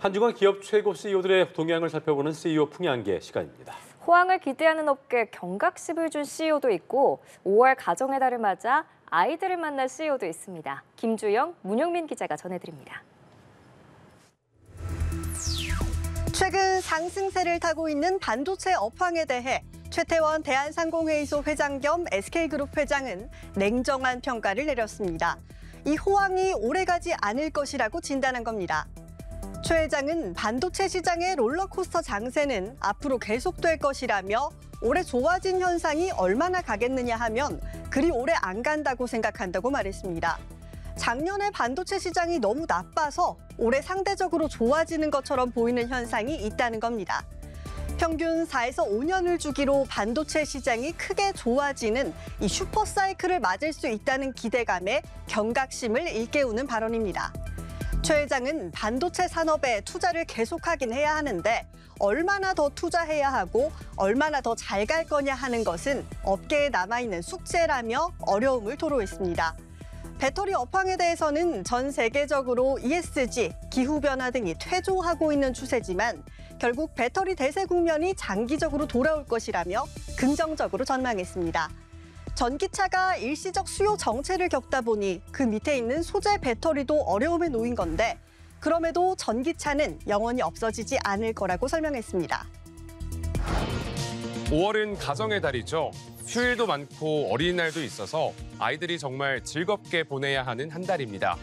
한 주간 기업 최고 CEO들의 동향을 살펴보는 CEO 풍향계 시간입니다. 호황을 기대하는 업계 경각심을 준 CEO도 있고 5월 가정의 달을 맞아 아이들을 만날 CEO도 있습니다. 김주영, 문영민 기자가 전해드립니다. 최근 상승세를 타고 있는 반도체 업황에 대해 최태원 대한상공회의소 회장 겸 SK그룹 회장은 냉정한 평가를 내렸습니다. 이 호황이 오래가지 않을 것이라고 진단한 겁니다. 최 회장은 반도체 시장의 롤러코스터 장세는 앞으로 계속될 것이라며 올해 좋아진 현상이 얼마나 가겠느냐 하면 그리 오래 안 간다고 생각한다고 말했습니다. 작년에 반도체 시장이 너무 나빠서 올해 상대적으로 좋아지는 것처럼 보이는 현상이 있다는 겁니다. 평균 4에서 5년을 주기로 반도체 시장이 크게 좋아지는 이 슈퍼사이클을 맞을 수 있다는 기대감에 경각심을 일깨우는 발언입니다. 최 회장은 반도체 산업에 투자를 계속하긴 해야 하는데 얼마나 더 투자해야 하고 얼마나 더 잘 갈 거냐 하는 것은 업계에 남아있는 숙제라며 어려움을 토로했습니다. 배터리 업황에 대해서는 전 세계적으로 ESG, 기후변화 등이 퇴조하고 있는 추세지만 결국 배터리 대세 국면이 장기적으로 돌아올 것이라며 긍정적으로 전망했습니다. 전기차가 일시적 수요 정체를 겪다 보니 그 밑에 있는 소재 배터리도 어려움에 놓인 건데 그럼에도 전기차는 영원히 없어지지 않을 거라고 설명했습니다. 5월은 가정의 달이죠. 휴일도 많고 어린이날도 있어서 아이들이 정말 즐겁게 보내야 하는 한 달입니다.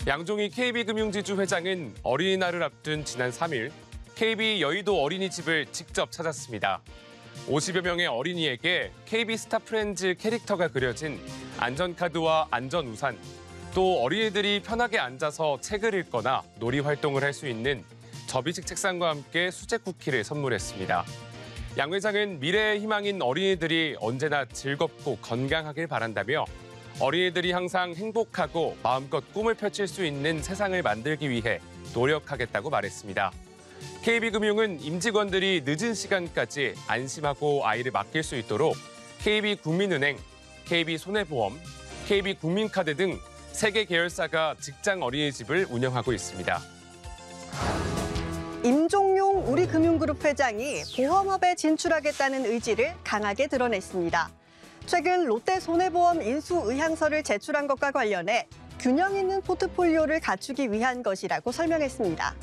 양종희 KB금융지주 회장은 어린이날을 앞둔 지난 3일 KB 여의도 어린이집을 직접 찾았습니다. 50여 명의 어린이에게 KB 스타프렌즈 캐릭터가 그려진 안전카드와 안전우산, 또 어린이들이 편하게 앉아서 책을 읽거나 놀이 활동을 할 수 있는 접이식 책상과 함께 수제 쿠키를 선물했습니다. 양 회장은 미래의 희망인 어린이들이 언제나 즐겁고 건강하길 바란다며 어린이들이 항상 행복하고 마음껏 꿈을 펼칠 수 있는 세상을 만들기 위해 노력하겠다고 말했습니다. KB금융은 임직원들이 늦은 시간까지 안심하고 아이를 맡길 수 있도록 KB국민은행, KB손해보험, KB국민카드 등 3개 계열사가 직장 어린이집을 운영하고 있습니다. 임종용 우리금융그룹 회장이 보험업에 진출하겠다는 의지를 강하게 드러냈습니다. 최근 롯데손해보험 인수 의향서를 제출한 것과 관련해 균형 있는 포트폴리오를 갖추기 위한 것이라고 설명했습니다.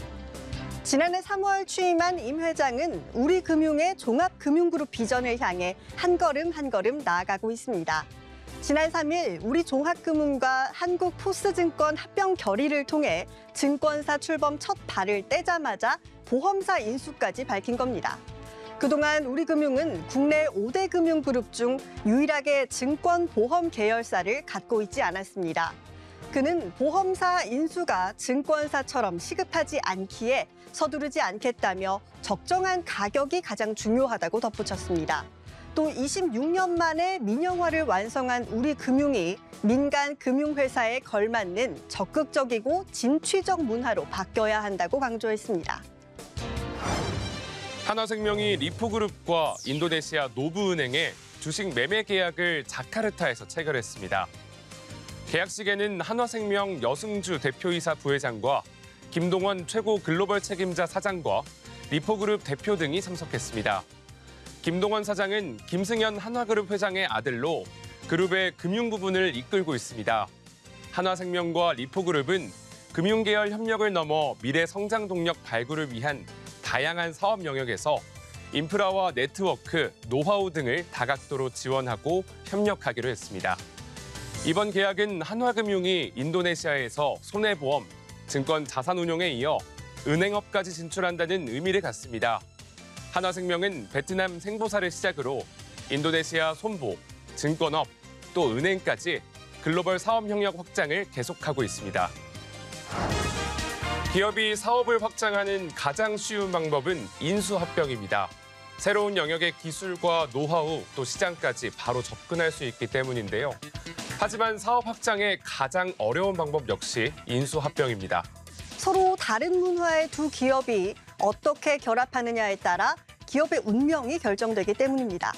지난해 3월 취임한 임 회장은 우리금융의 종합금융그룹 비전을 향해 한 걸음 한 걸음 나아가고 있습니다. 지난 3일 우리종합금융과 한국포스증권 합병 결의를 통해 증권사 출범 첫 발을 떼자마자 보험사 인수까지 밝힌 겁니다. 그동안 우리금융은 국내 5대 금융그룹 중 유일하게 증권보험 계열사를 갖고 있지 않았습니다. 그는 보험사 인수가 증권사처럼 시급하지 않기에 서두르지 않겠다며 적정한 가격이 가장 중요하다고 덧붙였습니다. 또 26년 만에 민영화를 완성한 우리금융이 민간 금융회사에 걸맞는 적극적이고 진취적 문화로 바뀌어야 한다고 강조했습니다. 한화생명이 리포그룹과 인도네시아 노부은행의 주식 매매 계약을 자카르타에서 체결했습니다. 계약식에는 한화생명 여승주 대표이사 부회장과 김동원 최고 글로벌 책임자 사장과 리포그룹 대표 등이 참석했습니다. 김동원 사장은 김승현 한화그룹 회장의 아들로 그룹의 금융 부분을 이끌고 있습니다. 한화생명과 리포그룹은 금융계열 협력을 넘어 미래 성장 동력 발굴을 위한 다양한 사업 영역에서 인프라와 네트워크, 노하우 등을 다각도로 지원하고 협력하기로 했습니다. 이번 계약은 한화금융이 인도네시아에서 손해보험, 증권 자산운용에 이어 은행업까지 진출한다는 의미를 갖습니다. 한화생명은 베트남 생보사를 시작으로 인도네시아 손보, 증권업, 또 은행까지 글로벌 사업 영역 확장을 계속하고 있습니다. 기업이 사업을 확장하는 가장 쉬운 방법은 인수합병입니다. 새로운 영역의 기술과 노하우, 또 시장까지 바로 접근할 수 있기 때문인데요. 하지만 사업 확장의 가장 어려운 방법 역시 인수합병입니다. 서로 다른 문화의 두 기업이 어떻게 결합하느냐에 따라 기업의 운명이 결정되기 때문입니다.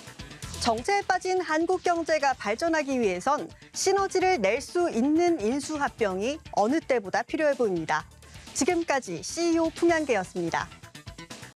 정체에 빠진 한국 경제가 발전하기 위해선 시너지를 낼 수 있는 인수합병이 어느 때보다 필요해 보입니다. 지금까지 CEO 풍양계였습니다.